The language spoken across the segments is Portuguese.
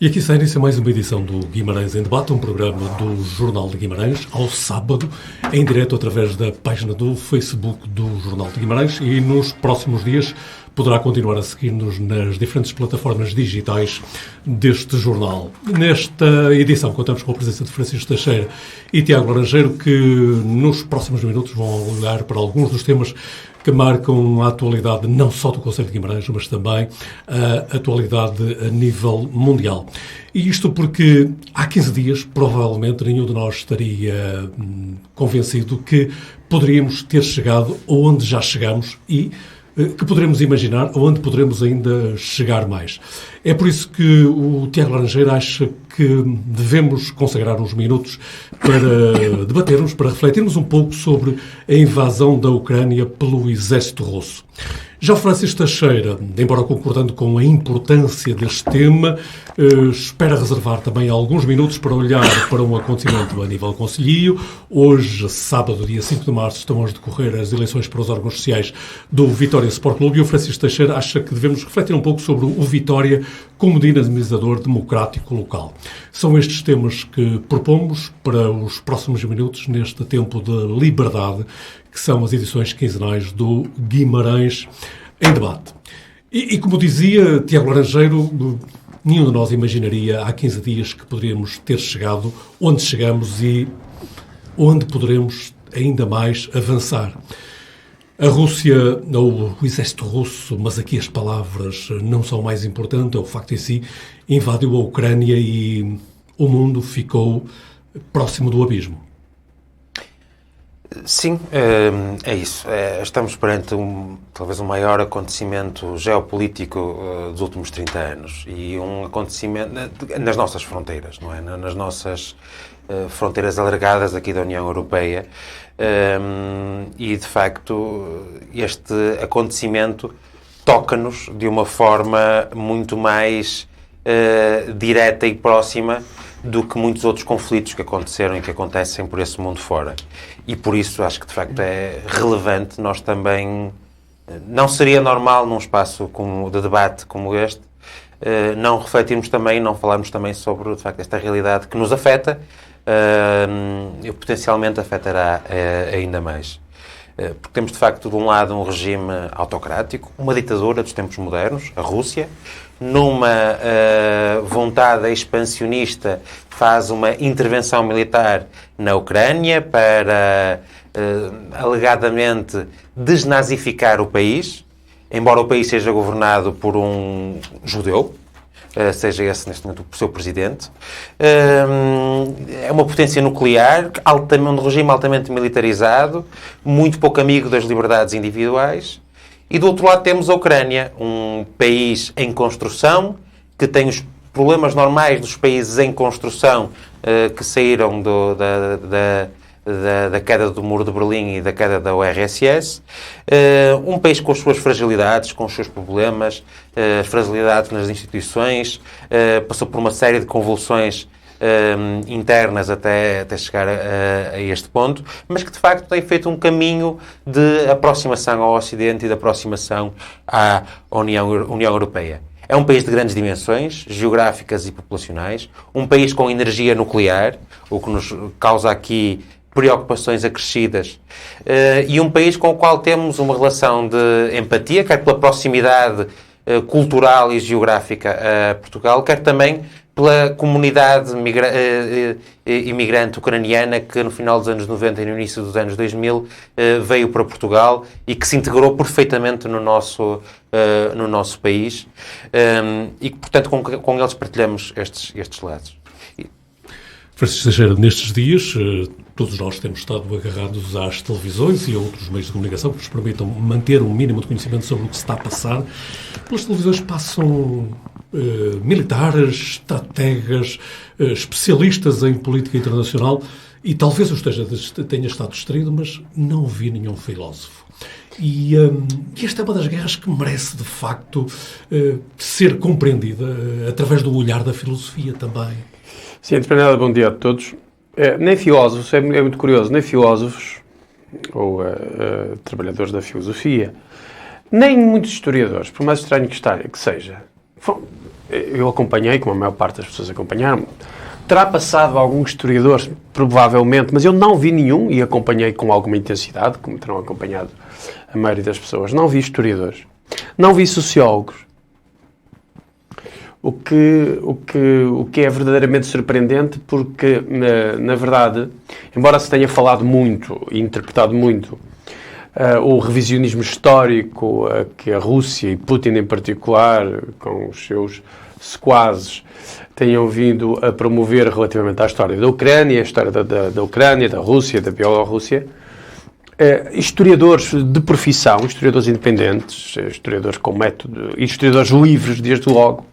E aqui sai início mais uma edição do Guimarães em Debate, um programa do Jornal de Guimarães, ao sábado, em direto através da página do Facebook do Jornal de Guimarães, e nos próximos dias poderá continuar a seguir-nos nas diferentes plataformas digitais deste jornal. Nesta edição contamos com a presença de Francisco Teixeira e Tiago Laranjeiro, que nos próximos minutos vão olhar para alguns dos temas que marcam a atualidade não só do Concelho de Guimarães, mas também a atualidade a nível mundial. E isto porque há 15 dias, provavelmente, nenhum de nós estaria convencido que poderíamos ter chegado onde já chegamos e que poderemos imaginar onde poderemos ainda chegar mais. É por isso que o Tiago Laranjeiro acha que devemos consagrar uns minutos para debatermos, para refletirmos um pouco sobre a invasão da Ucrânia pelo exército russo. Já o Francisco Teixeira, embora concordando com a importância deste tema, espera reservar também alguns minutos para olhar para um acontecimento a nível concelhio. Hoje, sábado, dia 5 de março, estão a decorrer as eleições para os órgãos sociais do Vitória Sport Clube e o Francisco Teixeira acha que devemos refletir um pouco sobre o Vitória como dinamizador democrático local. São estes temas que propomos para os próximos minutos neste tempo de liberdade, que são as edições quinzenais do Guimarães em Debate. E como dizia Tiago Laranjeiro, nenhum de nós imaginaria há 15 dias que poderíamos ter chegado onde chegamos e onde poderemos ainda mais avançar. A Rússia, ou o exército russo, mas aqui as palavras não são mais importantes, é o facto em si, invadiu a Ucrânia e o mundo ficou próximo do abismo. Sim, é isso. Estamos perante talvez o maior acontecimento geopolítico dos últimos 30 anos e um acontecimento nas nossas fronteiras, não é? Nas nossas fronteiras alargadas aqui da União Europeia e, de facto, este acontecimento toca-nos de uma forma muito mais direta e próxima do que muitos outros conflitos que aconteceram e que acontecem por esse mundo fora. E por isso acho que de facto é relevante nós também... Não seria normal num espaço de debate como este não refletirmos também, não falarmos também sobre de facto esta realidade que nos afeta e potencialmente afetará ainda mais. Porque temos de facto de um lado um regime autocrático, uma ditadura dos tempos modernos, a Rússia, numa vontade expansionista, faz uma intervenção militar na Ucrânia para, alegadamente, desnazificar o país, embora o país seja governado por um judeu, seja esse neste momento o seu presidente. É uma potência nuclear, um regime altamente militarizado, muito pouco amigo das liberdades individuais. E do outro lado temos a Ucrânia, um país em construção, que tem os problemas normais dos países em construção que saíram da queda do Muro de Berlim e da queda da URSS. Um país com as suas fragilidades, com os seus problemas, as fragilidades nas instituições, passou por uma série de convulsões internas até chegar a este ponto, mas que de facto tem feito um caminho de aproximação ao Ocidente e de aproximação à União Europeia. É um país de grandes dimensões, geográficas e populacionais, um país com energia nuclear, o que nos causa aqui preocupações acrescidas, e um país com o qual temos uma relação de empatia, quer pela proximidade cultural e geográfica a Portugal, quer também pela comunidade imigrante ucraniana que no final dos anos 90 e no início dos anos 2000 veio para Portugal e que se integrou perfeitamente no nosso país e que, portanto, com eles partilhamos estes lados. Francisco Teixeira, nestes dias, todos nós temos estado agarrados às televisões e a outros meios de comunicação que nos permitam manter um mínimo de conhecimento sobre o que se está a passar. Pelas televisões passam militares, estrategas, especialistas em política internacional e talvez eu tenha estado distraído, mas não vi nenhum filósofo. E esta é uma das guerras que merece, de facto, ser compreendida através do olhar da filosofia também. Sim, de primeira, bom dia a todos. Nem filósofos, é muito curioso, nem filósofos ou trabalhadores da filosofia, nem muitos historiadores, por mais estranho que seja, eu acompanhei, como a maior parte das pessoas acompanharam, terá passado alguns historiadores, provavelmente, mas eu não vi nenhum, e acompanhei com alguma intensidade, como terão acompanhado a maioria das pessoas. Não vi historiadores, não vi sociólogos. O que é verdadeiramente surpreendente, porque, na verdade, embora se tenha falado muito e interpretado muito o revisionismo histórico que a Rússia e Putin em particular, com os seus sequazes, tenham vindo a promover relativamente à história da Ucrânia, a história da Ucrânia, da Rússia, da Bielorrússia, historiadores de profissão, historiadores independentes, historiadores com método e historiadores livres, desde logo,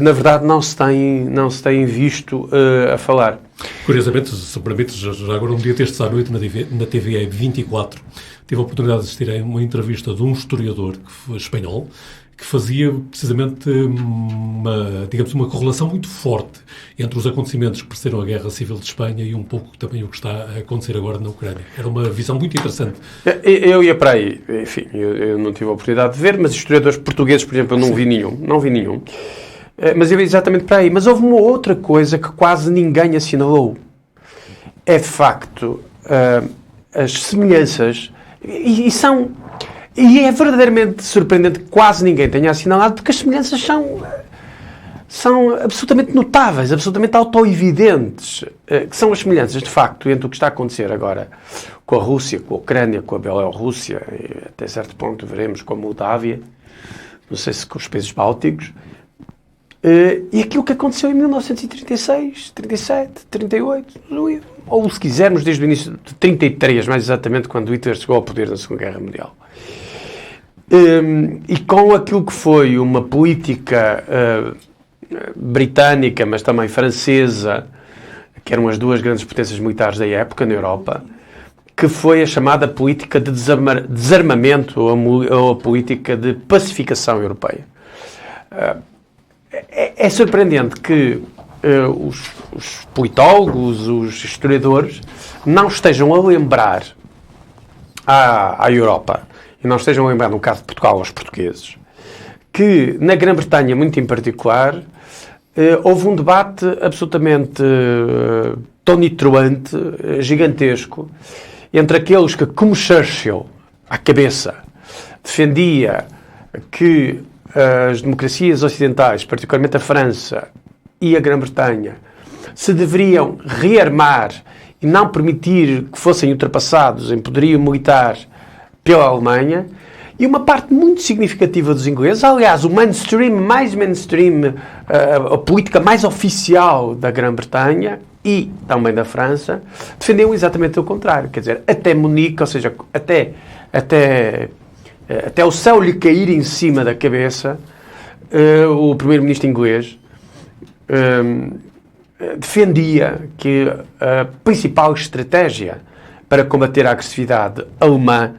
na verdade não se têm visto a falar. Curiosamente, se me permites, já agora um dia destes à noite na TVE 24, tive a oportunidade de assistir a uma entrevista de um historiador espanhol que fazia precisamente uma correlação muito forte entre os acontecimentos que precederam a Guerra Civil de Espanha e um pouco também o que está a acontecer agora na Ucrânia. Era uma visão muito interessante. Eu ia para aí. Enfim, eu não tive a oportunidade de ver, mas historiadores portugueses, por exemplo, eu não vi nenhum. Mas eu ia exatamente para aí. Mas houve uma outra coisa que quase ninguém assinalou. É de facto as semelhanças, e é verdadeiramente surpreendente que quase ninguém tenha assinalado, porque as semelhanças são absolutamente notáveis, absolutamente autoevidentes, que são as semelhanças, de facto, entre o que está a acontecer agora com a Rússia, com a Ucrânia, com a Bielorrússia, e até certo ponto veremos com a Moldávia, não sei se com os países bálticos, e aquilo que aconteceu em 1936, 37, 38, ou se quisermos desde o início de 33, mais exatamente quando Hitler chegou ao poder na Segunda Guerra Mundial. E com aquilo que foi uma política britânica, mas também francesa, que eram as duas grandes potências militares da época na Europa, que foi a chamada política de desarmamento ou a política de pacificação europeia. É surpreendente que os politólogos, os historiadores, não estejam a lembrar à Europa, e não estejam a lembrar, no caso de Portugal, aos portugueses, que na Grã-Bretanha, muito em particular, houve um debate absolutamente tonitruante, gigantesco, entre aqueles que, como Churchill, à cabeça, defendia que as democracias ocidentais, particularmente a França e a Grã-Bretanha, se deveriam rearmar e não permitir que fossem ultrapassados em poderio militar pela Alemanha, e uma parte muito significativa dos ingleses, aliás, o mais mainstream, a política mais oficial da Grã-Bretanha e também da França, defendiam exatamente o contrário. Quer dizer, até Munique, ou seja, até o céu lhe cair em cima da cabeça, o primeiro-ministro inglês defendia que a principal estratégia para combater a agressividade alemã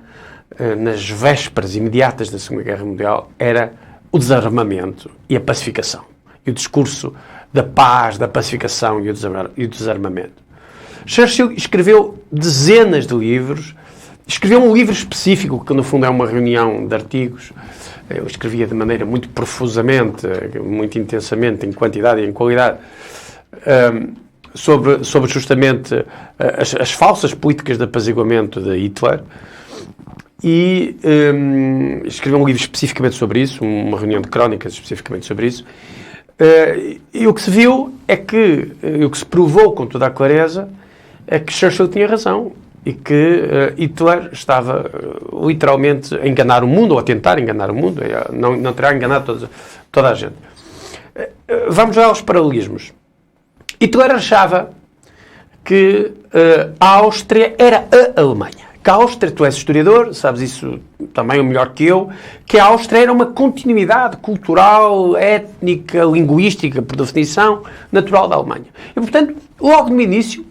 nas vésperas imediatas da Segunda Guerra Mundial era o desarmamento e a pacificação. E o discurso da paz, da pacificação e o desarmamento. Churchill escreveu dezenas de livros. Escreveu um livro específico, que no fundo é uma reunião de artigos. Eu escrevia de maneira muito profusamente, muito intensamente, em quantidade e em qualidade, sobre justamente as falsas políticas de apaziguamento de Hitler. E escreveu um livro especificamente sobre isso, uma reunião de crónicas especificamente sobre isso. E o que se viu é que, o que se provou com toda a clareza, é que Churchill tinha razão. E que Hitler estava literalmente a enganar o mundo, ou a tentar enganar o mundo, não terá enganado toda a gente. Vamos lá aos paralelismos. Hitler achava que a Áustria era a Alemanha. Que a Áustria, tu és historiador, sabes isso também o melhor que eu, que a Áustria era uma continuidade cultural, étnica, linguística, por definição, natural da Alemanha. E, portanto, logo no início,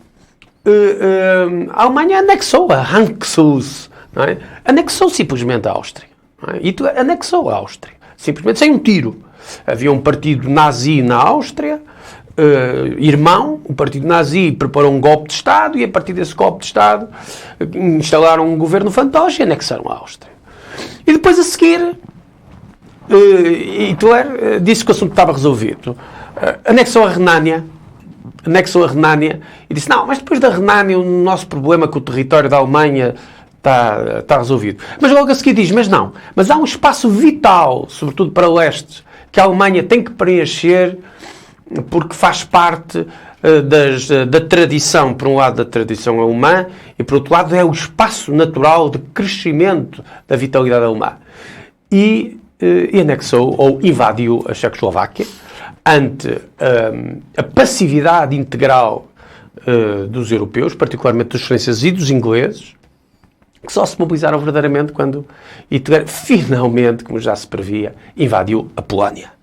a Alemanha anexou a Hanxus, não é? Anexou simplesmente a Áustria. Não é? E anexou a Áustria, simplesmente sem um tiro. Havia um partido nazi na Áustria, irmão, o partido nazi preparou um golpe de Estado e a partir desse golpe de Estado instalaram um governo fantoche e anexaram a Áustria. E depois a seguir Hitler disse que o assunto estava resolvido. Anexou a Renânia e disse, não, mas depois da Renânia o nosso problema com o território da Alemanha está resolvido. Mas logo a seguir diz, mas há um espaço vital, sobretudo para o leste, que a Alemanha tem que preencher porque faz parte da tradição, por um lado da tradição alemã e por outro lado é o espaço natural de crescimento da vitalidade alemã. E anexou ou invadiu a Checoslováquia ante a passividade integral dos europeus, particularmente dos franceses e dos ingleses, que só se mobilizaram verdadeiramente quando Hitler finalmente, como já se previa, invadiu a Polónia.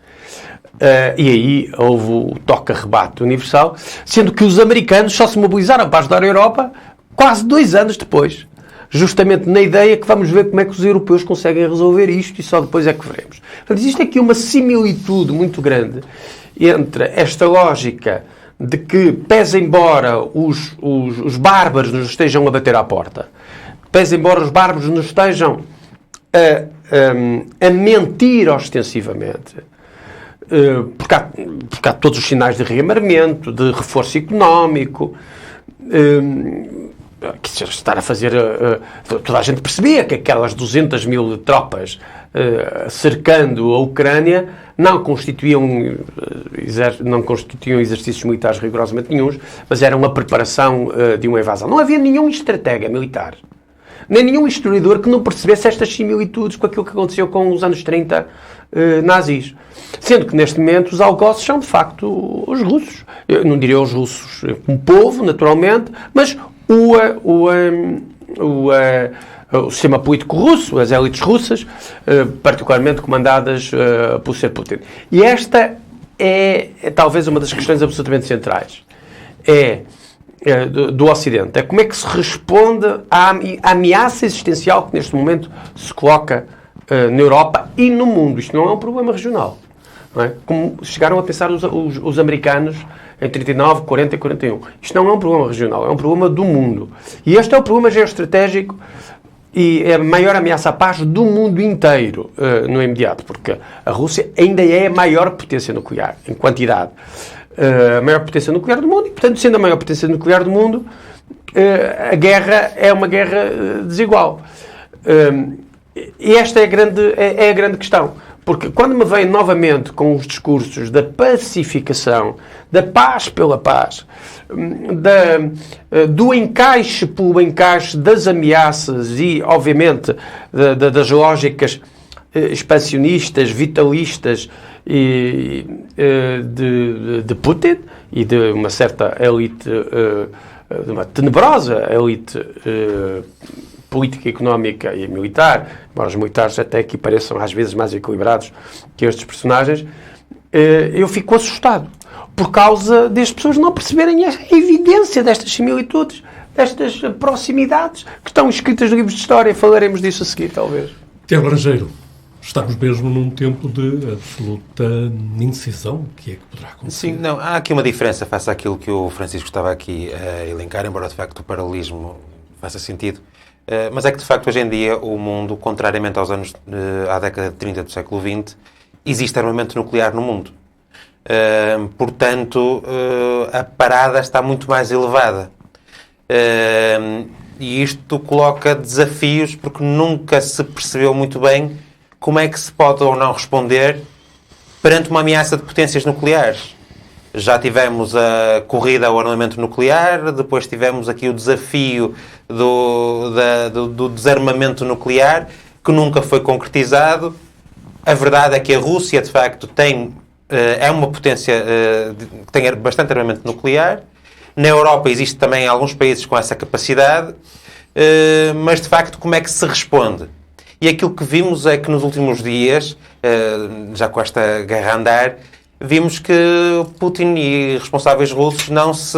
E aí houve o toque-a-rebate universal, sendo que os americanos só se mobilizaram para ajudar a Europa quase 2 anos depois. Justamente na ideia que vamos ver como é que os europeus conseguem resolver isto e só depois é que veremos. Portanto, existe aqui uma similitude muito grande entre esta lógica de que, pese embora os bárbaros nos estejam a bater à porta, pese embora os bárbaros nos estejam a mentir ostensivamente, porque há todos os sinais de rearmamento, de reforço económico, que estar a fazer... toda a gente percebia que aquelas 200 mil tropas cercando a Ucrânia não constituíam exercícios militares rigorosamente nenhuns, mas era uma preparação de uma invasão. Não havia nenhum estratega militar, nem nenhum historiador que não percebesse estas similitudes com aquilo que aconteceu com os anos 30 nazis. Sendo que, neste momento, os algozes são, de facto, os russos. Eu não diria os russos como povo, naturalmente, mas o sistema político russo, as élites russas, particularmente comandadas por Sr. Putin. E esta é talvez uma das questões absolutamente centrais. Do Ocidente. É como é que se responde à ameaça existencial que neste momento se coloca na Europa e no mundo. Isto não é um problema regional. Não é? Como chegaram a pensar os americanos em 39, 40 e 41. Isto não é um problema regional, é um problema do mundo. E este é o problema geoestratégico e é a maior ameaça à paz do mundo inteiro no imediato, porque a Rússia ainda é a maior potência nuclear, em quantidade. A maior potência nuclear do mundo e, portanto, sendo a maior potência nuclear do mundo, a guerra é uma guerra desigual. E esta é a grande questão. Porque quando me vem novamente com os discursos da pacificação, da paz pela paz, do encaixe pelo encaixe das ameaças e, obviamente, das lógicas expansionistas, vitalistas de Putin e de uma certa elite, de uma tenebrosa elite política, económica e militar, embora os militares até aqui pareçam às vezes mais equilibrados que estes personagens, eu fico assustado por causa das pessoas não perceberem a evidência destas similitudes, destas proximidades que estão escritas nos livros de história. Falaremos disso a seguir, talvez. Tiago Laranjeiro, estamos mesmo num tempo de absoluta indecisão. O que é que poderá acontecer? Sim, não, há aqui uma diferença face àquilo que o Francisco estava aqui a elencar, embora de facto o paralelismo faça sentido. Mas é que, de facto, hoje em dia, o mundo, contrariamente à década de 30 do século XX, existe armamento nuclear no mundo. Portanto, a parada está muito mais elevada. E isto coloca desafios, porque nunca se percebeu muito bem como é que se pode ou não responder perante uma ameaça de potências nucleares. Já tivemos a corrida ao armamento nuclear, depois tivemos aqui o desafio do desarmamento nuclear, que nunca foi concretizado. A verdade é que a Rússia, de facto, é uma potência que tem bastante armamento nuclear. Na Europa existe também alguns países com essa capacidade, mas, de facto, como é que se responde? E aquilo que vimos é que nos últimos dias, já com esta guerra a andar, vimos que Putin e responsáveis russos não se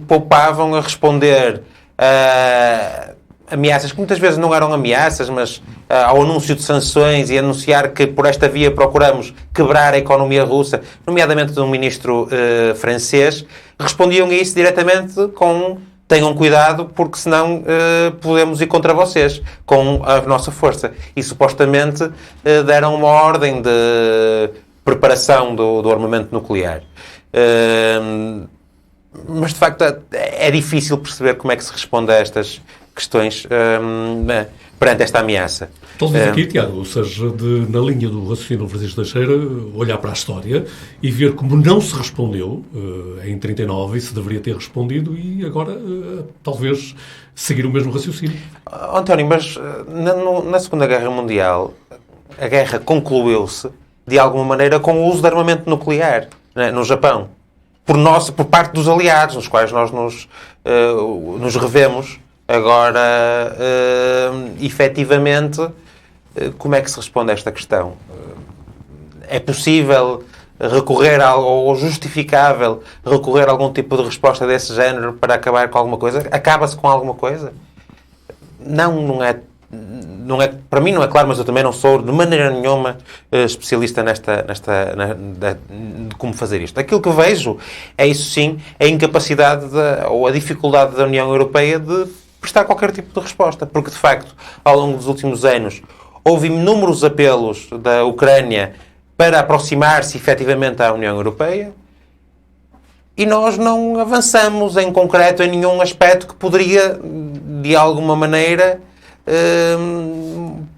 poupavam a responder a ameaças que muitas vezes não eram ameaças, mas ao anúncio de sanções e anunciar que por esta via procuramos quebrar a economia russa, nomeadamente de um ministro francês, respondiam a isso diretamente com tenham cuidado, porque senão podemos ir contra vocês com a nossa força. E supostamente deram uma ordem de preparação do armamento nuclear. Mas de facto é difícil perceber como é que se responde a estas questões perante esta ameaça. Talvez aqui, Tiago, ou seja, na linha do raciocínio do Francisco Teixeira, olhar para a história e ver como não se respondeu em 39 e se deveria ter respondido, e agora talvez seguir o mesmo raciocínio. António, mas na Segunda Guerra Mundial a guerra concluiu-se de alguma maneira com o uso de armamento nuclear, né, no Japão. Por parte dos aliados, nos quais nós nos revemos. Agora, efetivamente, como é que se responde a esta questão? É possível recorrer ou justificável recorrer a algum tipo de resposta desse género para acabar com alguma coisa? Acaba-se com alguma coisa? Não é. Para mim não é claro, mas eu também não sou de maneira nenhuma especialista de como fazer isto. Aquilo que vejo é, isso sim, a incapacidade ou a dificuldade da União Europeia de prestar qualquer tipo de resposta, porque de facto, ao longo dos últimos anos, houve inúmeros apelos da Ucrânia para aproximar-se efetivamente à União Europeia e nós não avançamos em concreto em nenhum aspecto que poderia, de alguma maneira,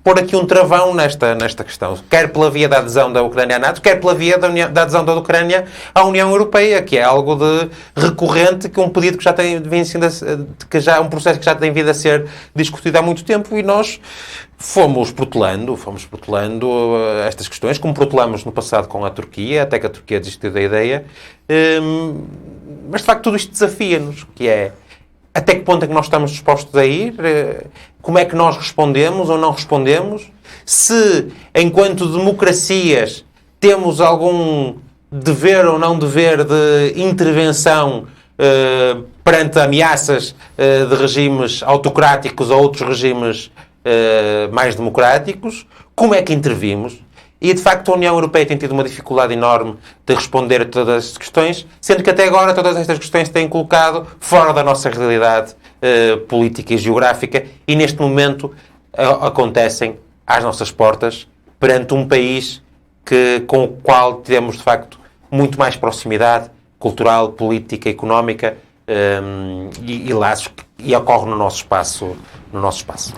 pôr aqui um travão nesta questão, quer pela via da adesão da Ucrânia à NATO, quer pela via da adesão da Ucrânia à União Europeia, que é algo de recorrente, que um pedido que já tem um processo que já tem vindo a ser discutido há muito tempo, e nós fomos protelando estas questões, como protelamos no passado com a Turquia, até que a Turquia desistiu da ideia, mas de facto tudo isto desafia-nos, que é até que ponto é que nós estamos dispostos a ir? Como é que nós respondemos ou não respondemos? Se, enquanto democracias, temos algum dever ou não dever de intervenção perante ameaças de regimes autocráticos ou outros regimes mais democráticos, como é que intervimos? E, de facto, a União Europeia tem tido uma dificuldade enorme de responder a todas estas questões, sendo que até agora todas estas questões têm colocado fora da nossa realidade política e geográfica, e neste momento acontecem às nossas portas, perante um país com o qual temos, de facto, muito mais proximidade cultural, política, económica e laços, e ocorre no nosso espaço.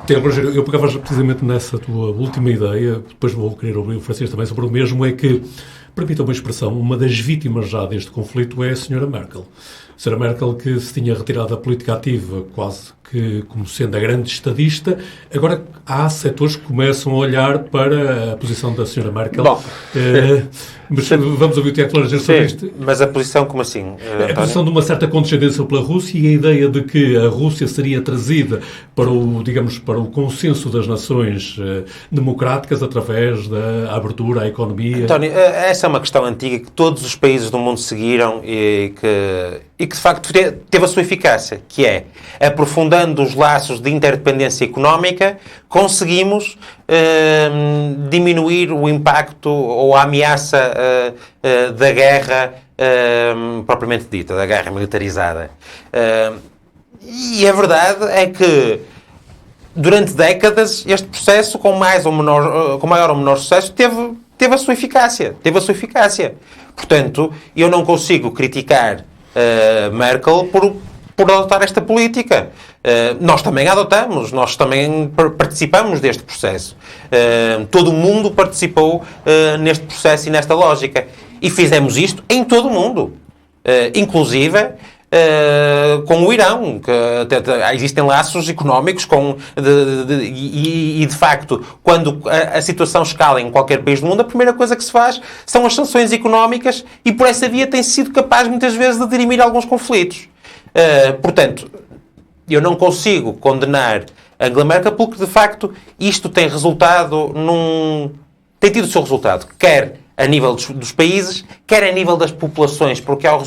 Tiago Rogério, eu pegava precisamente nessa tua última ideia, depois vou querer ouvir o Francisco também sobre o mesmo, é que, permita uma expressão, uma das vítimas já deste conflito é a Sra. Merkel. A Sra. Merkel, que se tinha retirado da política ativa quase que como sendo a grande estadista, agora há setores que começam a olhar para a posição da Sra. Merkel. Bom, mas vamos ouvir o Tiago Rogério sobre isto. Mas a posição como assim? A posição de uma certa condescendência pela Rússia e a ideia de que a Rússia seria trazida para o consenso das nações democráticas através da abertura à economia. António, essa é uma questão antiga que todos os países do mundo seguiram e que de facto teve a sua eficácia, que é, aprofundando os laços de interdependência económica, conseguimos diminuir o impacto ou a ameaça da guerra propriamente dita, da guerra militarizada. E a verdade é que durante décadas este processo, com maior ou menor sucesso, teve a sua eficácia. Portanto, eu não consigo criticar Merkel por adotar esta política. Nós também a adotamos, nós também participamos deste processo. Todo o mundo participou neste processo e nesta lógica. E fizemos isto em todo o mundo. Inclusive com o Irão, que existem laços económicos e de facto, quando a situação escala em qualquer país do mundo, a primeira coisa que se faz são as sanções económicas, e por essa via tem sido capaz muitas vezes de dirimir alguns conflitos. Portanto, eu não consigo condenar Angela Merkel porque de facto isto tem resultado tem tido o seu resultado, quer a nível dos países, quer a nível das populações, porque ao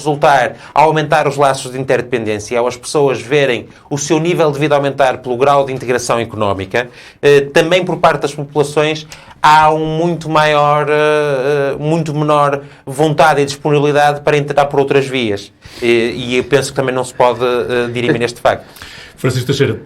aumentar os laços de interdependência, ao as pessoas verem o seu nível de vida aumentar pelo grau de integração económica, também por parte das populações há muito menor vontade e disponibilidade para entrar por outras vias. E eu penso que também não se pode dirimir este facto. Francisco Teixeira,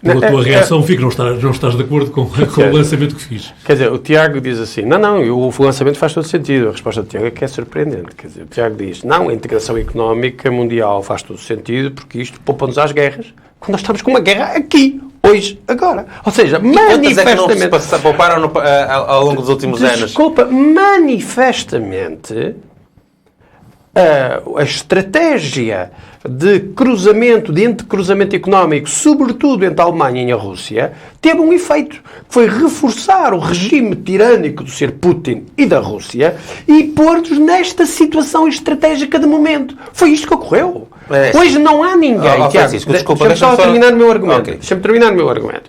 pela tua reação, fico, não estás de acordo com o lançamento que fiz. Quer dizer, o Tiago diz assim, o lançamento faz todo sentido. A resposta do Tiago é que é surpreendente. Quer dizer, o Tiago diz, a integração económica mundial faz todo sentido porque isto poupa-nos às guerras, quando nós estamos com uma guerra aqui, hoje, agora. Ou seja, manifestamente... Quantas é que não se pouparam ao longo dos últimos anos? Desculpa, manifestamente... A estratégia de cruzamento, de entrecruzamento económico, sobretudo entre a Alemanha e a Rússia, teve um efeito, que foi reforçar o regime tirânico do Sr. Putin e da Rússia e pôr-nos nesta situação estratégica de momento. Foi isto que ocorreu. Hoje não há ninguém... Deixa-me só terminar o meu argumento. Okay. Deixa-me terminar o meu argumento.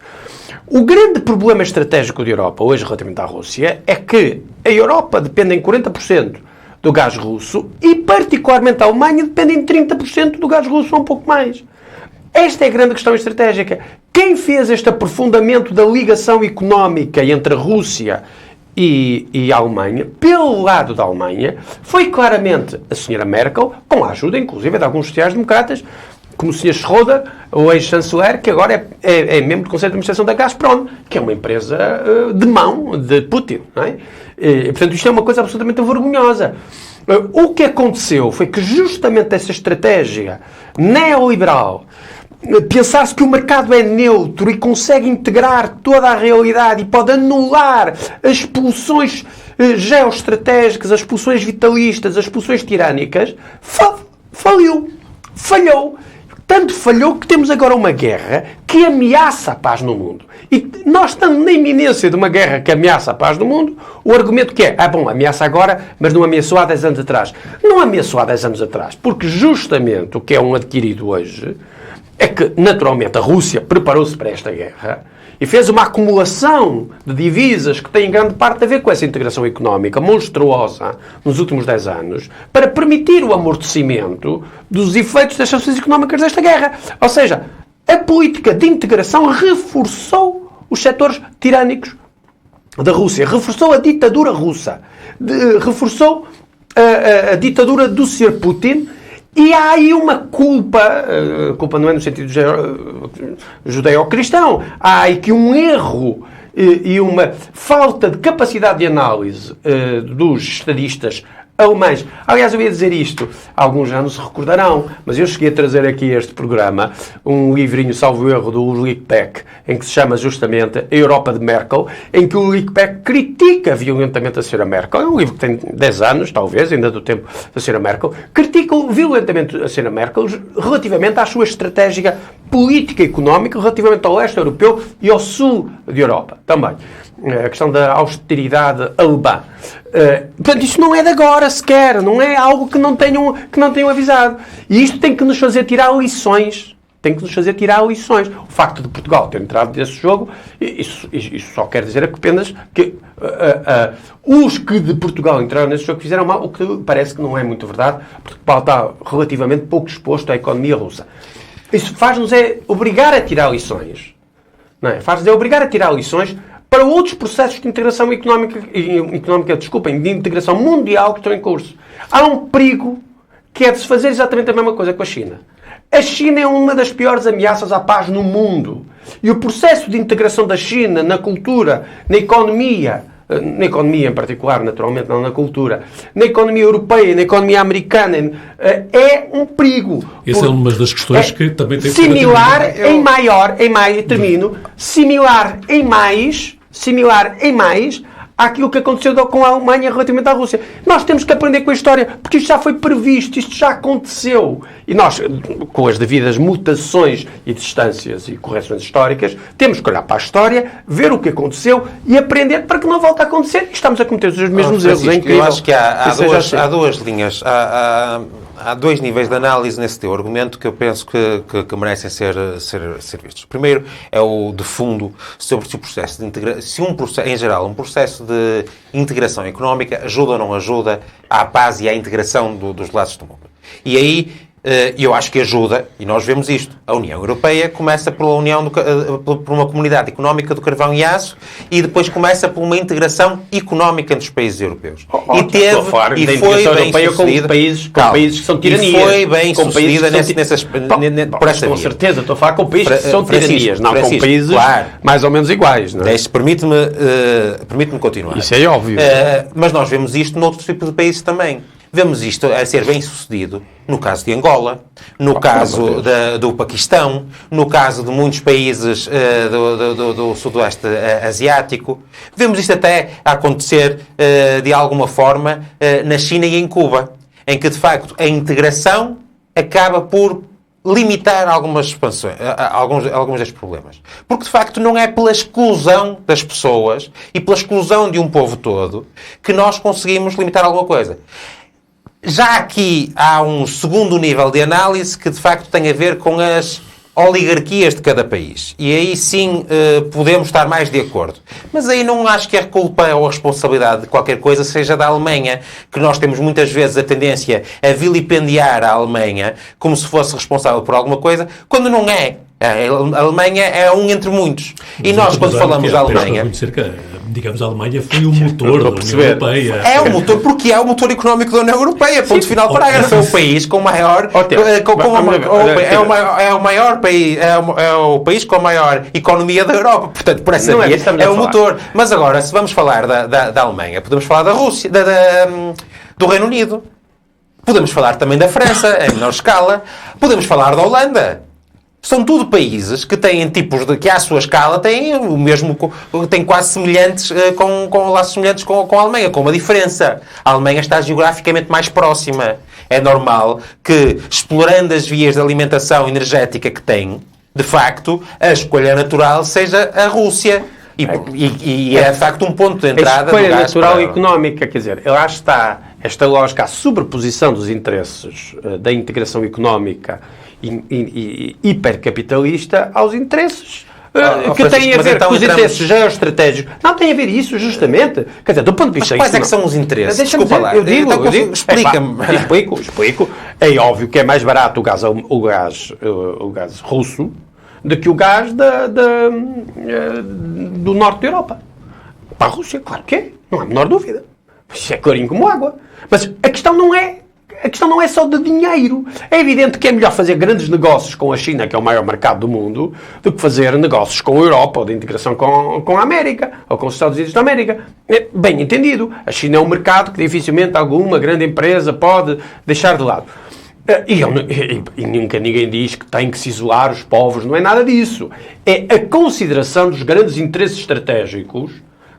O grande problema estratégico da Europa, hoje relativamente à Rússia, é que a Europa depende em 40% do gás russo e, particularmente, a Alemanha depende em 30% do gás russo, ou um pouco mais. Esta é a grande questão estratégica. Quem fez este aprofundamento da ligação económica entre a Rússia e a Alemanha, pelo lado da Alemanha, foi claramente a senhora Merkel, com a ajuda, inclusive, de alguns sociais-democratas, como o Sr. Schröder, o ex-chanceler, que agora é membro do Conselho de Administração da Gazprom, que é uma empresa de mão de Putin, não é? E, portanto, isto é uma coisa absolutamente vergonhosa. O que aconteceu foi que justamente essa estratégia neoliberal, pensar-se que o mercado é neutro e consegue integrar toda a realidade e pode anular as pulsões geoestratégicas, as pulsões vitalistas, as pulsões tirânicas, falhou. Tanto falhou que temos agora uma guerra que ameaça a paz no mundo. E nós estamos na iminência de uma guerra que ameaça a paz no mundo. O argumento que é, ameaça agora, mas não ameaçou há 10 anos atrás. Não ameaçou há 10 anos atrás, porque justamente o que é um adquirido hoje é que, naturalmente, a Rússia preparou-se para esta guerra e fez uma acumulação de divisas que tem grande parte a ver com essa integração económica monstruosa nos últimos 10 anos para permitir o amortecimento dos efeitos das sanções económicas desta guerra. Ou seja, a política de integração reforçou os setores tirânicos da Rússia, reforçou a ditadura russa, reforçou a ditadura do Sr. Putin. E há aí uma culpa não é no sentido judeu-cristão, há aí que um erro e uma falta de capacidade de análise dos estadistas alemães. Aliás, eu ia dizer isto, alguns já não se recordarão, mas eu cheguei a trazer aqui a este programa um livrinho, salvo erro, do Ulrich Beck, em que se chama justamente A Europa de Merkel, em que o Ulrich Beck critica violentamente a Sra. Merkel. É um livro que tem 10 anos, talvez, ainda do tempo da Sra. Merkel. Critica violentamente a Sra. Merkel relativamente à sua estratégia política e económica relativamente ao leste europeu e ao sul da Europa também. A questão da austeridade alemã. Portanto, isto não é de agora sequer, não é algo que não tenham avisado. E isto tem que nos fazer tirar lições. O facto de Portugal ter entrado nesse jogo, isso só quer dizer apenas que os que de Portugal entraram nesse jogo fizeram mal, o que parece que não é muito verdade, porque Portugal está relativamente pouco exposto à economia russa. Isso faz-nos obrigar a tirar lições. Não é? Faz-nos obrigar a tirar lições para outros processos de integração de integração mundial que estão em curso. Há um perigo que é de se fazer exatamente a mesma coisa com a China. A China é uma das piores ameaças à paz no mundo. E o processo de integração da China na cultura, na economia em particular, naturalmente, não na cultura, na economia europeia, na economia americana, é um perigo. Essa é uma das questões que também tem que ser similar em mais àquilo que aconteceu com a Alemanha relativamente à Rússia. Nós temos que aprender com a história, porque isto já foi previsto, isto já aconteceu. E nós, com as devidas mutações e distâncias e correções históricas, temos que olhar para a história, ver o que aconteceu e aprender para que não volte a acontecer. E estamos a cometer os mesmos erros. É incrível. Eu acho que há duas linhas. há dois níveis de análise nesse teu argumento que eu penso que merecem ser vistos. Primeiro é o de fundo sobre se o processo de integração, em geral, um processo de integração económica ajuda ou não ajuda à paz e à integração dos lados do mundo. E aí eu acho que ajuda, e nós vemos isto. A União Europeia começa por uma comunidade económica do carvão e aço e depois começa por uma integração económica entre os países europeus. E foi bem sucedida. Com países que são tiranias. E foi bem sucedida por essa via. Com certeza, estou a falar com países que são tiranias, não com países mais ou menos iguais. Não é? Permite-me continuar. Isso é óbvio. Mas nós vemos isto noutros tipos de países também. Vemos isto a ser bem sucedido no caso de Angola, no caso do Paquistão, no caso de muitos países do Sudoeste Asiático. Vemos isto até a acontecer de alguma forma na China e em Cuba, em que de facto a integração acaba por limitar algumas expansões, alguns destes problemas. Porque de facto não é pela exclusão das pessoas e pela exclusão de um povo todo que nós conseguimos limitar alguma coisa. Já aqui há um segundo nível de análise que, de facto, tem a ver com as oligarquias de cada país. E aí sim podemos estar mais de acordo. Mas aí não acho que a culpa ou a responsabilidade de qualquer coisa seja da Alemanha, que nós temos muitas vezes a tendência a vilipendiar a Alemanha como se fosse responsável por alguma coisa, quando não é. A Alemanha é um entre muitos. E nós, quando falamos da Alemanha... Digamos, a Alemanha foi o motor da União Europeia. É o motor, porque é o motor económico da União Europeia. Ponto final, parágrafo. É o país com maior... É o país com a maior economia da Europa. Portanto, por essa via, é o motor. Mas agora, se vamos falar da Alemanha, podemos falar da Rússia, do Reino Unido. Podemos falar também da França, em menor escala. Podemos falar da Holanda. São tudo países que têm tipos que à sua escala têm o mesmo, têm quase semelhantes, com laços semelhantes com a Alemanha, com uma diferença. A Alemanha está geograficamente mais próxima. É normal que, explorando as vias de alimentação energética que tem, de facto, a escolha natural seja a Rússia. E é, de facto, um ponto de entrada do gás. A escolha natural e económica, quer dizer, lá está esta lógica, a sobreposição dos interesses da integração económica e hipercapitalista aos interesses que têm a ver com os interesses geoestratégicos. Não tem a ver isso, justamente. Quer dizer, do ponto de vista... Mas quais é que são os interesses? Desculpa lá. Eu digo. Explica-me. Explico. É óbvio que é mais barato o gás russo do que o gás do norte da Europa. Para a Rússia, claro que é. Não há a menor dúvida. Isso é clarinho como água. Mas a questão não é só de dinheiro. É evidente que é melhor fazer grandes negócios com a China, que é o maior mercado do mundo, do que fazer negócios com a Europa ou de integração com a América ou com os Estados Unidos da América. É bem entendido. A China é um mercado que dificilmente alguma grande empresa pode deixar de lado. E nunca ninguém diz que tem que se isolar os povos. Não é nada disso. É a consideração dos grandes interesses estratégicos.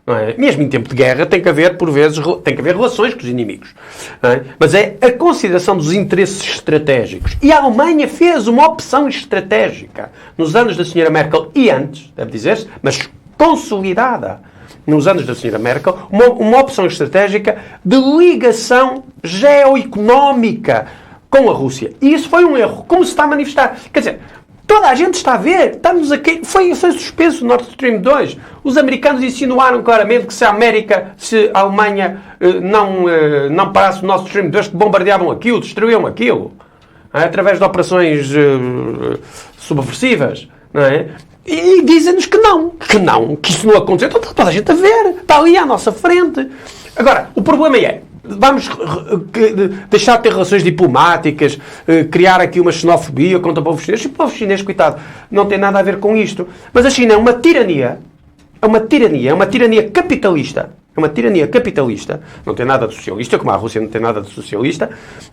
Não é? Mesmo em tempo de guerra tem que haver, por vezes, relações com os inimigos. Não é? Mas é a consideração dos interesses estratégicos. E a Alemanha fez uma opção estratégica nos anos da Sra. Merkel e antes, deve dizer-se, mas consolidada nos anos da Sra. Merkel, uma opção estratégica de ligação geoeconómica com a Rússia. E isso foi um erro, como se está a manifestar. Quer dizer, toda a gente está a ver, estamos aqui, foi suspenso o Nord Stream 2. Os americanos insinuaram claramente que se a Alemanha não parasse o Nord Stream 2, que bombardeavam aquilo, destruíam aquilo, através de operações subversivas, não é? E dizem-nos que que isso não aconteceu. Então está toda a gente a ver, está ali à nossa frente. Agora, o problema é, vamos deixar de ter relações diplomáticas, criar aqui uma xenofobia contra o povo chinês. O povo chinês, coitado, não tem nada a ver com isto. Mas a China é uma tirania capitalista. É uma tirania capitalista. Não tem nada de socialista, como a Rússia não tem nada de socialista.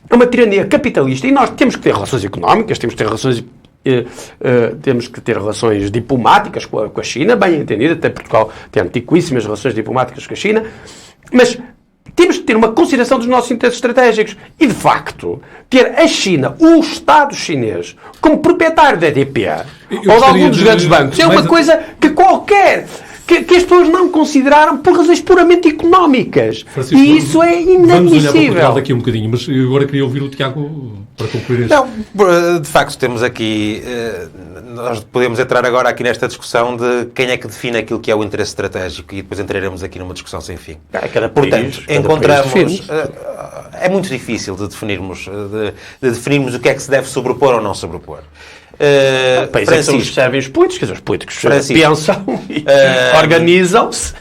É uma tirania capitalista e nós temos que ter relações económicas, temos que ter relações diplomáticas com a China, bem entendido, até Portugal tem antiquíssimas relações diplomáticas com a China, mas temos que ter uma consideração dos nossos interesses estratégicos e, de facto, ter a China, o Estado chinês, como proprietário da EDP ou de algum dos grandes bancos, é uma coisa que qualquer que as pessoas não consideraram por razões puramente económicas. Francisco, e isso é Vamos olhar para inadmissível. Portugal daqui um bocadinho, mas eu agora queria ouvir o Tiago para concluir este. Não, de facto temos aqui, nós podemos entrar agora aqui nesta discussão de quem é que define aquilo que é o interesse estratégico e depois entraremos aqui numa discussão sem fim. Portanto, encontramos... É muito difícil de definirmos o que é que se deve sobrepor ou não sobrepor. Francisco, servem os políticos, quer dizer, os políticos pensam, organizam-se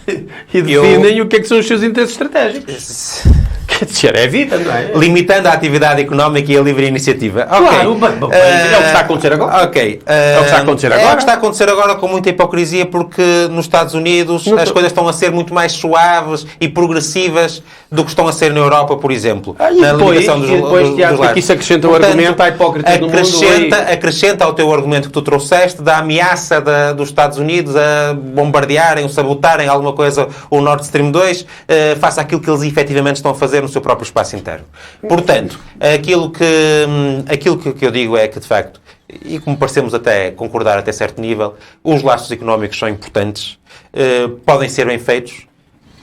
e definem o que é que são os seus interesses estratégicos. Quer dizer, é a vida, não é? Limitando a atividade económica e a livre iniciativa. Claro, é o que está a acontecer agora. Ok. É o que está a acontecer agora. É o que está a acontecer agora com muita hipocrisia, porque nos Estados Unidos as coisas estão a ser muito mais suaves e progressivas do que estão a ser na Europa, por exemplo. Na limitação dos lares. Aqui se acrescenta o argumento à hipócrita do mundo. Acrescenta ao teu argumento que tu trouxeste da ameaça dos Estados Unidos a bombardearem ou sabotarem alguma coisa o Nord Stream 2, face àquilo que eles efetivamente estão a fazer no seu próprio espaço interno. Portanto, aquilo que eu digo é que, de facto, e como parecemos até concordar até certo nível, os laços económicos são importantes, podem ser bem feitos.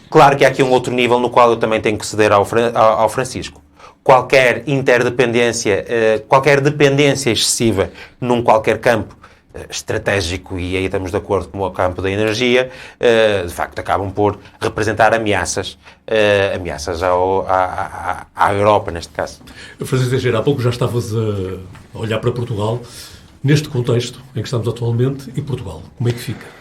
Claro que há aqui um outro nível no qual eu também tenho que ceder ao Francisco. Qualquer interdependência, qualquer dependência excessiva num qualquer campo estratégico, e aí estamos de acordo com o campo da energia, de facto acabam por representar ameaças à Europa, neste caso. Francisco Teixeira, há pouco já estavas a olhar para Portugal, neste contexto em que estamos atualmente, e Portugal, como é que fica?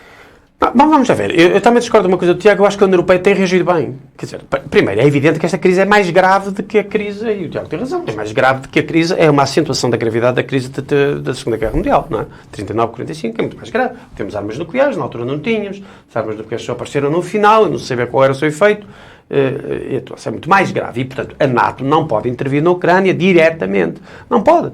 Vamos a ver, eu também discordo de uma coisa do Tiago, eu acho que a União Europeia tem reagido bem. Quer dizer, primeiro, é evidente que esta crise é mais grave do que a crise, e o Tiago tem razão, é mais grave do que a crise, é uma acentuação da gravidade da crise da Segunda Guerra Mundial, não é? 39-45 é muito mais grave. Temos armas nucleares, na altura não tínhamos, as armas nucleares só apareceram no final, não se sabia qual era o seu efeito. Então, isso é muito mais grave e, portanto, a NATO não pode intervir na Ucrânia diretamente. Não pode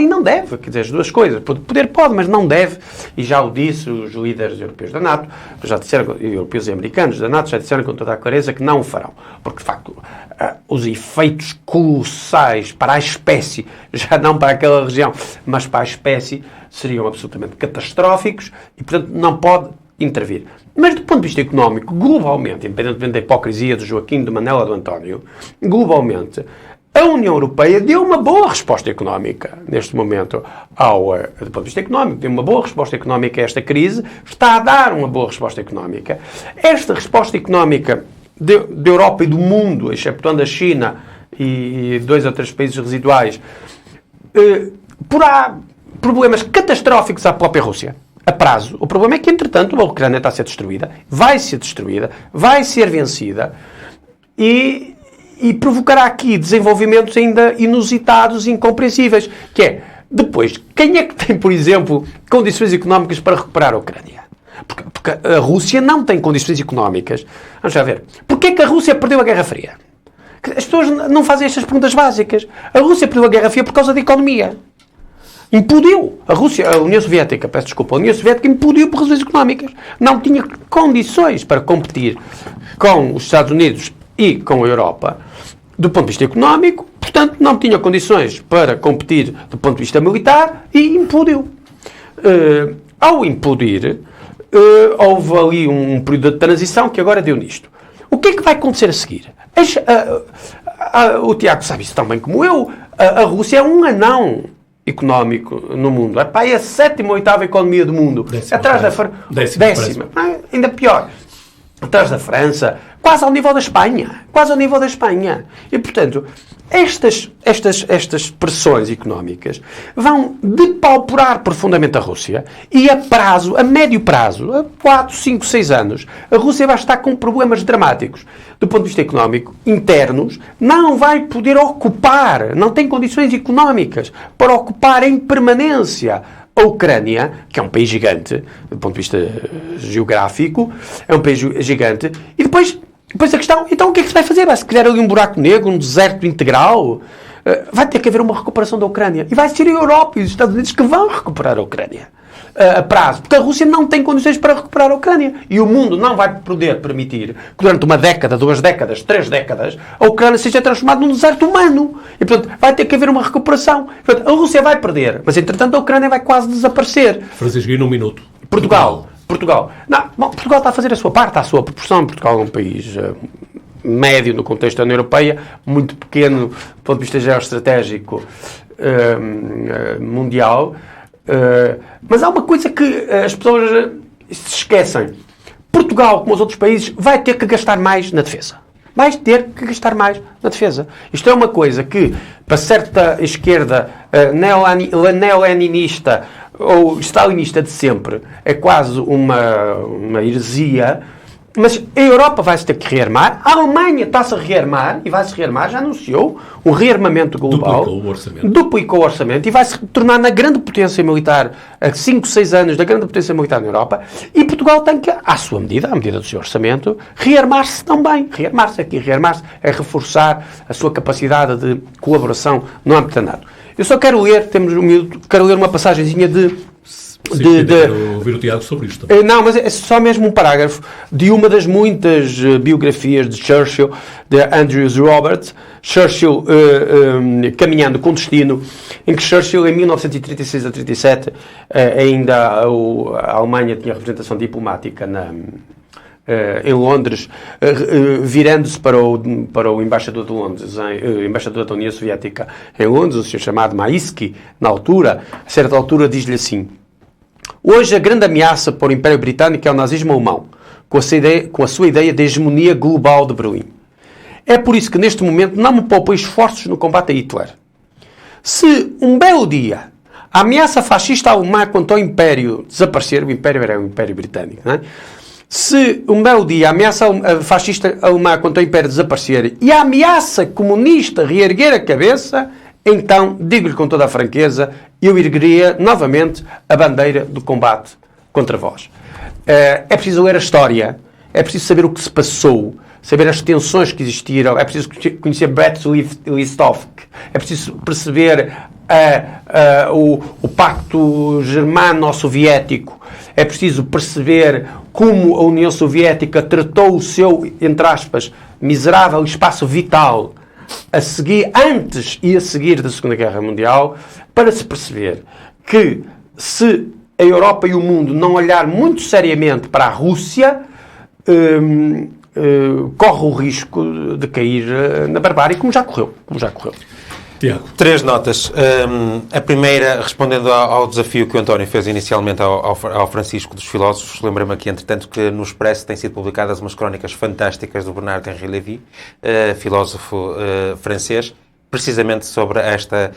e não deve. Quer dizer, as duas coisas. Poder pode, mas não deve. E já o disse os líderes europeus da NATO, já disseram, europeus e americanos da NATO, já disseram com toda a clareza que não o farão. Porque, de facto, os efeitos colossais para a espécie, já não para aquela região, mas para a espécie, seriam absolutamente catastróficos e, portanto, não pode intervir. Mas do ponto de vista económico, globalmente, independentemente da hipocrisia do Joaquim, do Manela, do António, globalmente, a União Europeia deu uma boa resposta económica, neste momento, do ponto de vista económico, deu uma boa resposta económica a esta crise, está a dar uma boa resposta económica. Esta resposta económica da Europa e do mundo, exceptuando a China e 2 ou 3 países residuais, porá problemas catastróficos à própria Rússia. A prazo. O problema é que, entretanto, a Ucrânia está a ser destruída, vai ser vencida e provocará aqui desenvolvimentos ainda inusitados e incompreensíveis. Que é, depois, quem é que tem, por exemplo, condições económicas para recuperar a Ucrânia? Porque a Rússia não tem condições económicas. Vamos já ver. Porquê é que a Rússia perdeu a Guerra Fria? As pessoas não fazem estas perguntas básicas. A Rússia perdeu a Guerra Fria por causa da economia. Implodiu. A União Soviética, a União Soviética implodiu por razões económicas. Não tinha condições para competir com os Estados Unidos e com a Europa do ponto de vista económico, portanto, não tinha condições para competir do ponto de vista militar e implodiu. Ao implodir, houve ali um período de transição que agora deu nisto. O que é que vai acontecer a seguir? O Tiago sabe isso tão bem como eu. A Rússia é um anão económico no mundo. É a 7ª ou 8ª economia do mundo. Atrás da França. Décima. Ainda pior. Atrás da França. Quase ao nível da Espanha. E, portanto, estas pressões económicas vão depauperar profundamente a Rússia e a médio prazo, a 4, 5, 6 anos, a Rússia vai estar com problemas dramáticos. Do ponto de vista económico, internos, não vai poder ocupar, não tem condições económicas para ocupar em permanência a Ucrânia, que é um país gigante, do ponto de vista geográfico, é um país gigante, e depois a questão, então o que é que se vai fazer? Vai-se criar ali um buraco negro, um deserto integral? Vai ter que haver uma recuperação da Ucrânia. E vai ser a Europa e os Estados Unidos que vão recuperar a Ucrânia a prazo. Porque a Rússia não tem condições para recuperar a Ucrânia. E o mundo não vai poder permitir que durante uma década, 2 décadas, 3 décadas, a Ucrânia seja transformada num deserto humano. E, portanto, vai ter que haver uma recuperação. Portanto, a Rússia vai perder. Mas, entretanto, a Ucrânia vai quase desaparecer. Francisco, em um minuto. Portugal. Portugal. Não, bom, Portugal está a fazer a sua parte, à sua proporção. Portugal é um país médio no contexto da União Europeia, muito pequeno do ponto de vista geoestratégico mundial. Mas há uma coisa que as pessoas se esquecem. Portugal, como os outros países, vai ter que gastar mais na defesa. Vai ter que gastar mais na defesa. Isto é uma coisa que, para certa esquerda neo-leninista ou stalinista de sempre, é quase uma heresia. Mas a Europa vai-se ter que rearmar, a Alemanha está-se a rearmar e vai-se rearmar, já anunciou um rearmamento global. Duplicou o orçamento e vai-se tornar na grande potência militar, a 5, 6 anos da grande potência militar na Europa, e Portugal tem que, à sua medida, à medida do seu orçamento, rearmar-se também. Rearmar-se é reforçar a sua capacidade de colaboração no âmbito da NATO. Eu só quero ler, quero ler uma passagenzinha de... Quero ouvir o Tiago sobre isto. Não, mas é só mesmo um parágrafo de uma das muitas biografias de Churchill, de Andrews Roberts, Churchill caminhando com destino, em que Churchill, em 1936 a 37, ainda a Alemanha tinha representação diplomática em Londres, virando-se para o embaixador de Londres, embaixador da União Soviética em Londres, o senhor chamado Maisky, na altura, a certa altura diz-lhe assim: hoje a grande ameaça para o Império Britânico é o nazismo alemão, com a sua ideia de hegemonia global de Berlim. É por isso que neste momento não me poupo esforços no combate a Hitler. Se um belo dia a ameaça fascista alemã quanto ao Império desaparecer, o Império era o Império Britânico, não é? Se um belo dia a ameaça fascista alemã quanto ao Império desaparecer e a ameaça comunista reerguer a cabeça, então, digo-lhe com toda a franqueza, eu ergueria novamente a bandeira do combate contra vós. É preciso ler a história, é preciso saber o que se passou, saber as tensões que existiram, é preciso conhecer Brest-Litovsk, é preciso perceber o pacto germano-soviético, é preciso perceber como a União Soviética tratou o seu, entre aspas, miserável espaço vital a seguir, antes e a seguir da Segunda Guerra Mundial, para se perceber que se a Europa e o mundo não olhar muito seriamente para a Rússia, corre o risco de cair na barbárie, como já correu. Tiago. 3 notas. A primeira, respondendo ao desafio que o António fez inicialmente ao Francisco dos Filósofos, lembrei-me aqui, entretanto, que no Expresso têm sido publicadas umas crónicas fantásticas do Bernard-Henri Lévy, filósofo francês, precisamente sobre esta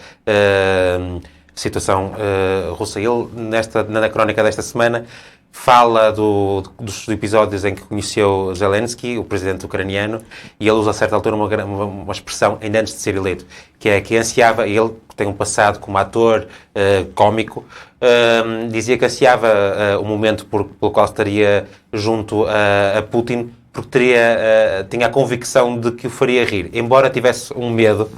situação russa. Ele, na crónica desta semana, fala dos episódios em que conheceu Zelensky, o presidente ucraniano, e ele usa a certa altura uma expressão, ainda antes de ser eleito, que é que ansiava, ele tem um passado como ator cómico, dizia que ansiava o momento pelo qual estaria junto a Putin, porque tinha a convicção de que o faria rir, embora tivesse um medo,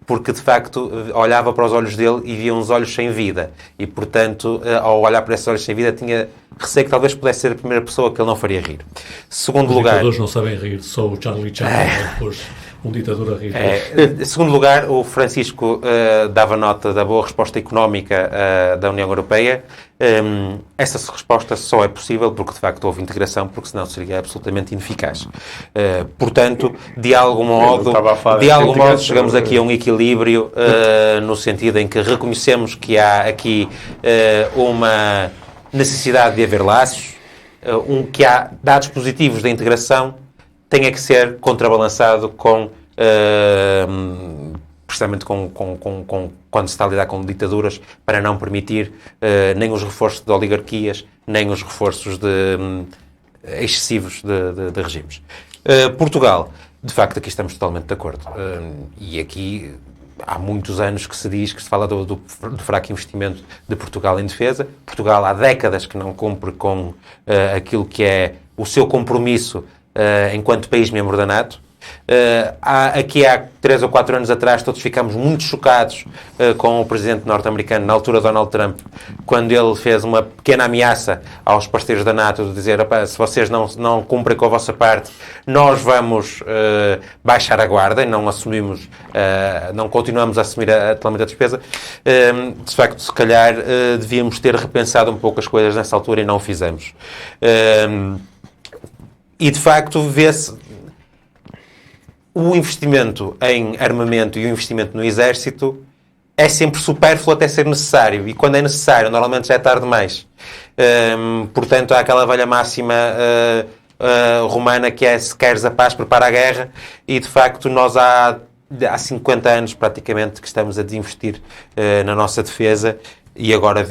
porque de facto olhava para os olhos dele e via uns olhos sem vida e, portanto, ao olhar para esses olhos sem vida, tinha receio que talvez pudesse ser a primeira pessoa que ele não faria rir. Segundo lugar... Os ditadores não sabem rir, só o Charlie Chaplin depois um ditador a rir. Segundo lugar, o Francisco dava nota da boa resposta económica da União Europeia. Essa resposta só é possível porque, de facto, houve integração, porque senão seria absolutamente ineficaz. Portanto, de algum modo chegamos aqui a um equilíbrio no sentido em que reconhecemos que há aqui uma necessidade de haver laços, que há dados positivos da integração, tenha que ser contrabalançado precisamente quando se está a lidar com ditaduras, para não permitir nem os reforços de oligarquias, nem os reforços excessivos de regimes. Portugal, de facto, aqui estamos totalmente de acordo. E aqui há muitos anos que se fala do fraco investimento de Portugal em defesa. Portugal há décadas que não cumpre com aquilo que é o seu compromisso enquanto país membro da NATO. Aqui há 3 ou 4 anos atrás todos ficámos muito chocados com o presidente norte-americano, na altura Donald Trump, quando ele fez uma pequena ameaça aos parceiros da NATO de dizer, se vocês não cumprem com a vossa parte, nós vamos baixar a guarda e não continuamos a assumir totalmente a despesa. De facto, se calhar devíamos ter repensado um pouco as coisas nessa altura e não o fizemos. E de facto vê-se o investimento em armamento e o investimento no exército é sempre supérfluo até ser necessário. E quando é necessário, normalmente já é tarde demais. Portanto, há aquela velha máxima romana que é: se queres a paz, prepara a guerra. E de facto nós há 50 anos praticamente que estamos a desinvestir na nossa defesa e agora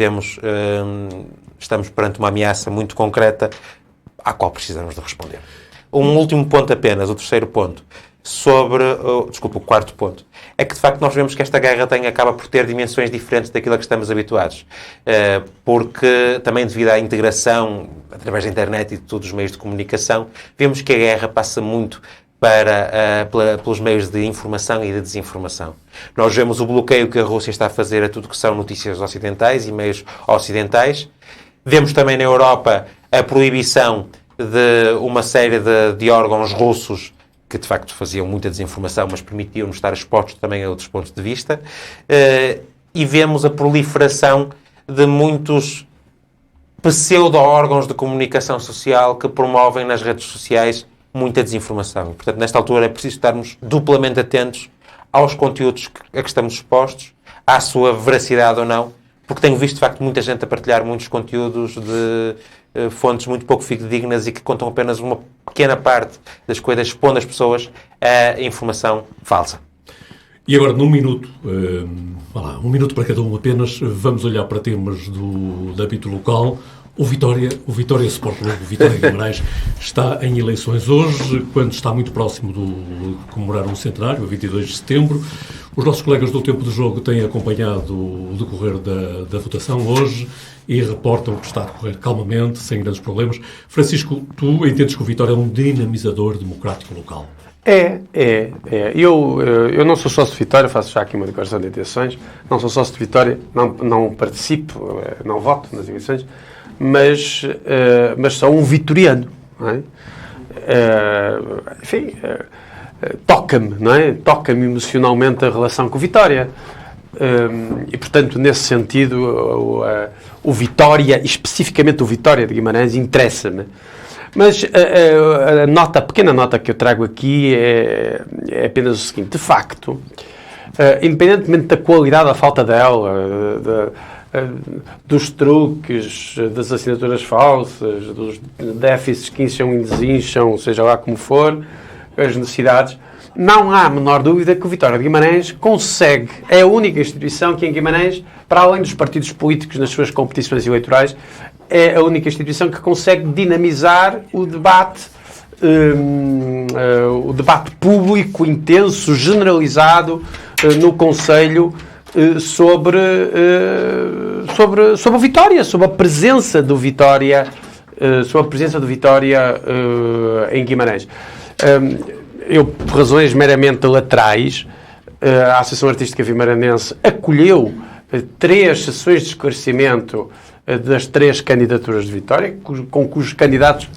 estamos perante uma ameaça muito concreta à qual precisamos de responder. Um último ponto apenas, o terceiro ponto, o quarto ponto, é que de facto nós vemos que esta guerra acaba por ter dimensões diferentes daquilo a que estamos habituados, porque também devido à integração através da internet e de todos os meios de comunicação, vemos que a guerra passa muito pelos meios de informação e de desinformação. Nós vemos o bloqueio que a Rússia está a fazer a tudo que são notícias ocidentais e meios ocidentais. Vemos também na Europa a proibição de uma série de órgãos russos que de facto faziam muita desinformação, mas permitiam-nos estar expostos também a outros pontos de vista. E vemos a proliferação de muitos pseudo-órgãos de comunicação social que promovem nas redes sociais muita desinformação. Portanto, nesta altura é preciso estarmos duplamente atentos aos conteúdos a que estamos expostos, à sua veracidade ou não, porque tenho visto, de facto, muita gente a partilhar muitos conteúdos de fontes muito pouco fidedignas e que contam apenas uma pequena parte das coisas, expondo as pessoas a informação falsa. E agora, num minuto, um minuto para cada um apenas, vamos olhar para temas do âmbito local. O Vitória Sport Clube, o Vitória Guimarães, está em eleições hoje, quando está muito próximo de comemorar um centenário, a 22 de setembro. Os nossos colegas do Tempo de Jogo têm acompanhado o decorrer da votação hoje e reportam que está a decorrer calmamente, sem grandes problemas. Francisco, tu entendes que o Vitória é um dinamizador democrático local? Eu não sou sócio de Vitória, faço já aqui uma declaração de intenções, não sou sócio de Vitória, não participo, não voto nas eleições, mas sou um vitoriano, não é? Toca-me, não é? Toca-me emocionalmente a relação com o Vitória. E, portanto, nesse sentido, o Vitória, especificamente o Vitória de Guimarães, interessa-me. Mas a pequena nota que eu trago aqui é apenas o seguinte: de facto, independentemente da qualidade, da falta dela, dos truques, das assinaturas falsas, dos déficits que incham e desincham, seja lá como for, as necessidades, não há a menor dúvida que o Vitória de Guimarães consegue, é a única instituição que em Guimarães, para além dos partidos políticos nas suas competições eleitorais, é a única instituição que consegue dinamizar o debate público, intenso, generalizado no Conselho sobre a Vitória, sobre a presença do Vitória, em Guimarães. Eu, por razões meramente laterais, a Associação Artística Vimaranense acolheu 3 sessões de esclarecimento das 3 candidaturas de Vitória, com cujos candidatos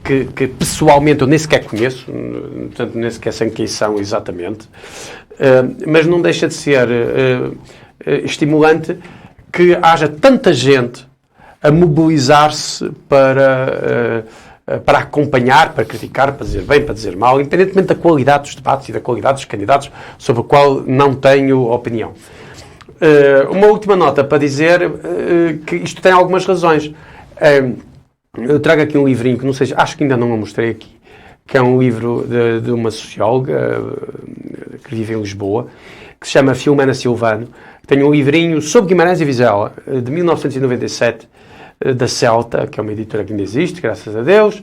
que pessoalmente eu nem sequer conheço, portanto nem sequer sei quem são exatamente, mas não deixa de ser estimulante que haja tanta gente a mobilizar-se para acompanhar, para criticar, para dizer bem, para dizer mal, independentemente da qualidade dos debates e da qualidade dos candidatos, sobre o qual não tenho opinião. Uma última nota para dizer que isto tem algumas razões. Eu trago aqui um livrinho que não sei, acho que ainda não o mostrei aqui, que é um livro de uma socióloga que vive em Lisboa, que se chama Filomena Silvano. Tem um livrinho sobre Guimarães e Vizela, de 1997, da Celta, que é uma editora que ainda existe, graças a Deus,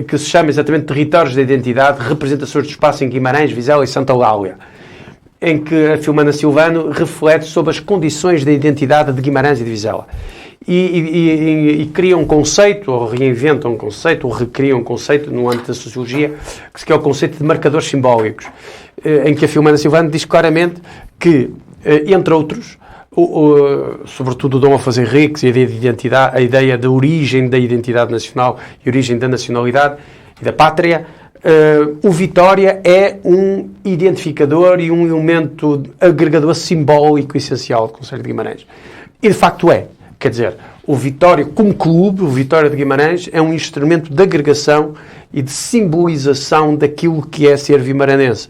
que se chama exatamente Territórios da Identidade, Representações do Espaço em Guimarães, Vizela e Santa Eulália, em que a Filomena Silvano reflete sobre as condições da identidade de Guimarães e de Vizela. e criam um conceito, ou reinventam um conceito, ou recriam um conceito no âmbito da sociologia, que é o conceito de marcadores simbólicos, em que a Filomena Silvano diz claramente que, entre outros, sobretudo o Dom Afonso Henriques e a ideia de identidade, a ideia da origem da identidade nacional e origem da nacionalidade e da pátria, o Vitória é um identificador e um elemento agregador simbólico essencial do Conselho de Guimarães. E de facto é. Quer dizer, o Vitória como clube, o Vitória de Guimarães, é um instrumento de agregação e de simbolização daquilo que é ser vimaranense.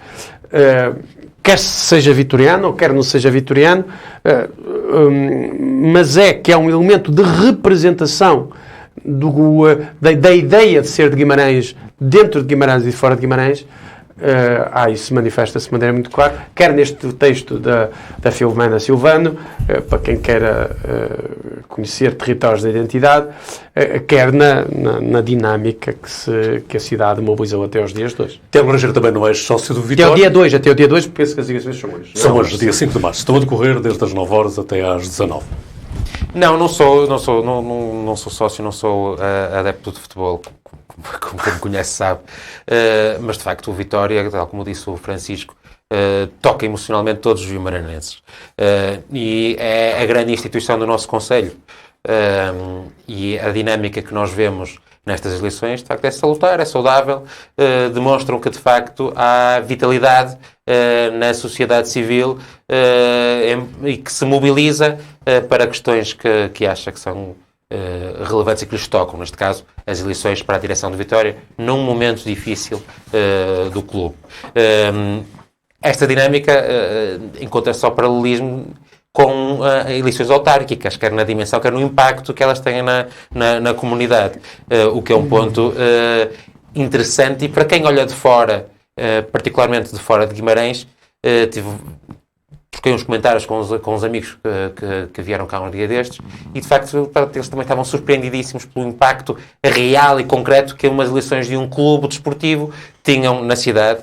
Quer seja vitoriano ou quer não seja vitoriano, mas que é um elemento de representação da ideia de ser de Guimarães, dentro de Guimarães e fora de Guimarães. Isso manifesta-se de maneira muito clara, quer neste texto da Filomena Silvano, para quem queira conhecer territórios da identidade, quer na dinâmica que a cidade mobilizou até aos dias de hoje. Tiago Laranjeira também não és sócio do Vitória? Até o dia 2, porque penso que as eleições são hoje. São hoje, dia 5 de março. Estão a decorrer desde as 9 horas até às 19. Não sou sócio, não sou adepto de futebol, como quem me conhece sabe, mas de facto o Vitória, tal como disse o Francisco, toca emocionalmente todos os vimaranenses, e é a grande instituição do nosso concelho, e a dinâmica que nós vemos nestas eleições, de facto, é salutar, é saudável, demonstram que de facto há vitalidade na sociedade civil e que se mobiliza para questões que acha que são relevantes e que lhes tocam, neste caso, as eleições para a direção de Vitória, num momento difícil do clube. Esta dinâmica encontra só paralelismo com eleições autárquicas, quer na dimensão, quer no impacto que elas têm na comunidade, o que é um ponto interessante, e para quem olha de fora, particularmente de fora de Guimarães, troquei uns comentários com os amigos que vieram cá um dia destes, e de facto eles também estavam surpreendidíssimos pelo impacto real e concreto que umas eleições de um clube desportivo tinham na cidade,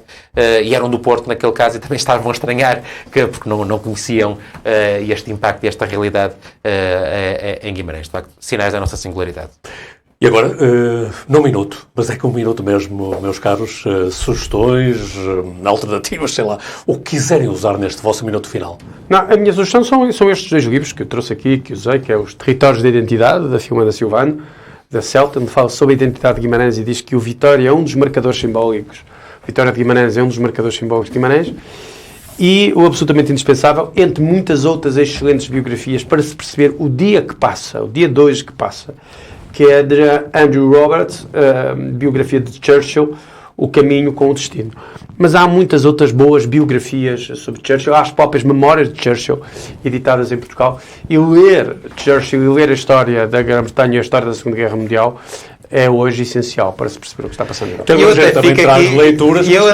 e eram do Porto naquele caso, e também estavam a estranhar porque não conheciam este impacto e esta realidade em Guimarães. De facto, sinais da nossa singularidade. E agora, num minuto, mas é que um minuto mesmo, meus caros, sugestões, alternativas, sei lá, o que quiserem usar neste vosso minuto final. Não, a minha sugestão são estes dois livros que eu trouxe aqui, que usei, que é Os Territórios da Identidade, da Filomena Silvano, da Celta, onde fala sobre a identidade de Guimarães e diz que o Vitória é um dos marcadores simbólicos, Vitória de Guimarães é um dos marcadores simbólicos de Guimarães, e o absolutamente indispensável, entre muitas outras excelentes biografias, para se perceber o dia que passa, o dia 2 que passa, que é de Andrew Roberts, biografia de Churchill, O Caminho com o Destino. Mas há muitas outras boas biografias sobre Churchill, há as próprias memórias de Churchill, editadas em Portugal, e ler Churchill e ler a história da Grã-Bretanha e a história da Segunda Guerra Mundial é hoje essencial para se perceber o que está passando agora. Então, eu também traz leituras. Eu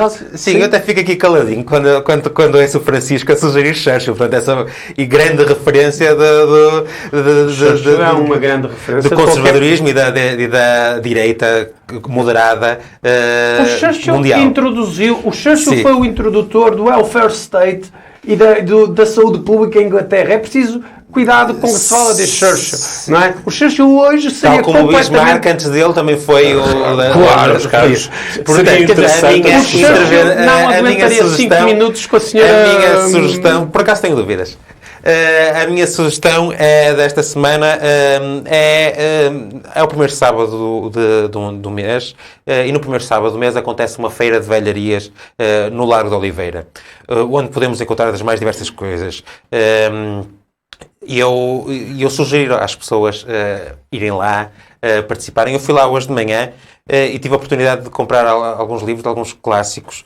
até fico aqui caladinho quando ouço o Francisco a sugerir Churchill. Portanto, essa grande referência é uma grande referência do conservadorismo e da direita moderada o Churchill mundial. O Churchill foi o introdutor do welfare state e da saúde pública em Inglaterra. É preciso cuidado com o que se fala de Churchill, não é? O Churchill hoje seria como o Bismarck antes dele também foi o... Claro, os caros. Portanto, não aguentaria 5 minutos com a senhora... A minha sugestão, por acaso tenho dúvidas, a minha sugestão desta semana é o primeiro sábado do mês, e no primeiro sábado do mês acontece uma feira de velharias no Largo de Oliveira, onde podemos encontrar as mais diversas coisas. E eu sugiro às pessoas irem lá, participarem. Eu fui lá hoje de manhã e tive a oportunidade de comprar alguns livros de alguns clássicos.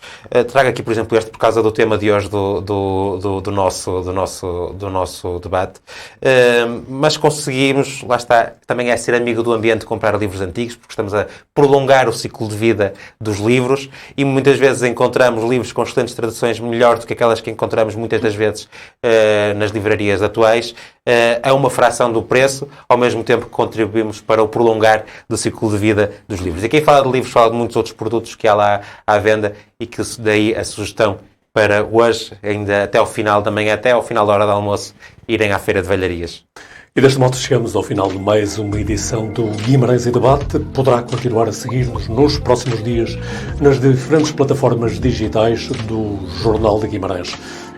Trago aqui, por exemplo, este por causa do tema de hoje do nosso debate. Mas conseguimos, lá está, também é ser amigo do ambiente, comprar livros antigos, porque estamos a prolongar o ciclo de vida dos livros, e muitas vezes encontramos livros com excelentes traduções melhor do que aquelas que encontramos muitas das vezes nas livrarias atuais, a uma fração do preço, ao mesmo tempo que contribuímos para o prolongar do ciclo de vida dos livros. E quem fala de livros fala de muitos outros produtos que há lá à venda, e que daí a sugestão para hoje, ainda até ao final da manhã, até ao final da hora do almoço, irem à Feira de Velharias. E deste modo chegamos ao final de mais uma edição do Guimarães em Debate. Poderá continuar a seguir-nos nos próximos dias nas diferentes plataformas digitais do Jornal de Guimarães.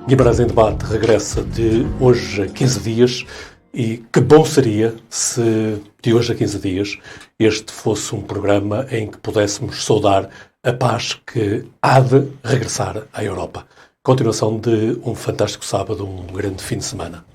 Guimarães em Debate regressa de hoje a 15 dias e que bom seria se de hoje a 15 dias este fosse um programa em que pudéssemos saudar a paz que há de regressar à Europa. Continuação de um fantástico sábado, um grande fim de semana.